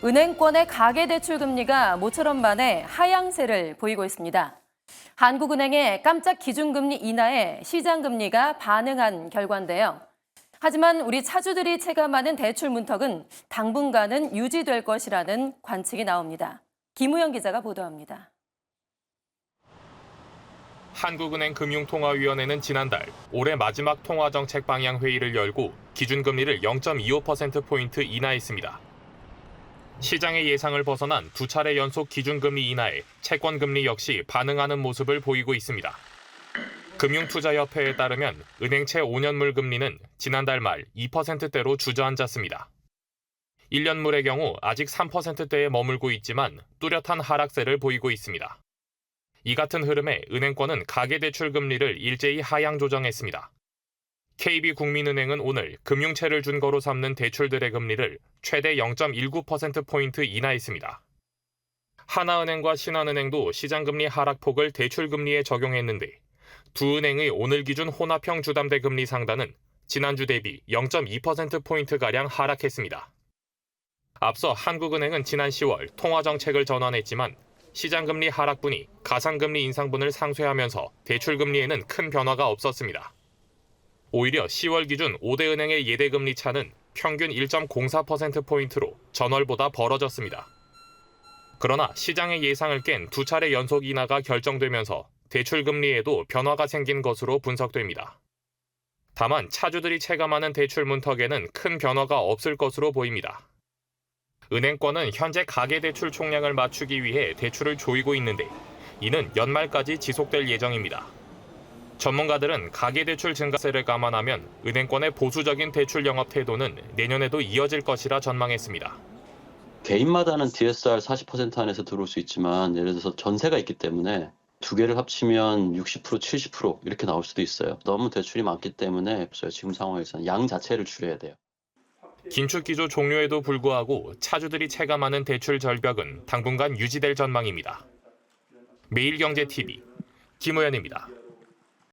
은행권의 가계대출 금리가 모처럼 만에 하향세를 보이고 있습니다. 한국은행의 깜짝 기준금리 인하에 시장금리가 반응한 결과인데요. 하지만 우리 차주들이 체감하는 대출 문턱은 당분간은 유지될 것이라는 관측이 나옵니다. 김우영 기자가 보도합니다. 한국은행 금융통화위원회는 지난달 올해 마지막 통화정책 방향 회의를 열고 기준금리를 0.25%포인트 인하했습니다. 시장의 예상을 벗어난 두 차례 연속 기준금리 인하에 채권금리 역시 반응하는 모습을 보이고 있습니다. 금융투자협회에 따르면 은행채 5년물 금리는 지난달 말 2%대로 주저앉았습니다. 1년물의 경우 아직 3%대에 머물고 있지만 뚜렷한 하락세를 보이고 있습니다. 이 같은 흐름에 은행권은 가계대출 금리를 일제히 하향 조정했습니다. KB국민은행은 오늘 금융채를 준거로 삼는 대출들의 금리를 최대 0.19%포인트 인하했습니다. 하나은행과 신한은행도 시장금리 하락폭을 대출금리에 적용했는데 두 은행의 오늘 기준 혼합형 주담대 금리 상단은 지난주 대비 0.2%포인트가량 하락했습니다. 앞서 한국은행은 지난 10월 통화정책을 전환했지만 시장금리 하락분이 가상금리 인상분을 상쇄하면서 대출금리에는 큰 변화가 없었습니다. 오히려 10월 기준 5대 은행의 예대금리 차는 평균 1.04%포인트로 전월보다 벌어졌습니다. 그러나 시장의 예상을 깬 두 차례 연속 인하가 결정되면서 대출금리에도 변화가 생긴 것으로 분석됩니다. 다만 차주들이 체감하는 대출 문턱에는 큰 변화가 없을 것으로 보입니다. 은행권은 현재 가계대출 총량을 맞추기 위해 대출을 조이고 있는데 이는 연말까지 지속될 예정입니다. 전문가들은 가계대출 증가세를 감안하면 은행권의 보수적인 대출 영업 태도는 내년에도 이어질 것이라 전망했습니다. 개인마다는 DSR 40% 안에서 들어올 수 있지만 예를 들어서 전세가 있기 때문에 두 개를 합치면 60%, 70% 이렇게 나올 수도 있어요. 너무 대출이 많기 때문에 지금 상황에서는 양 자체를 줄여야 돼요. 긴축 기조 종료에도 불구하고 차주들이 체감하는 대출 절벽은 당분간 유지될 전망입니다. 매일경제TV 김우현입니다.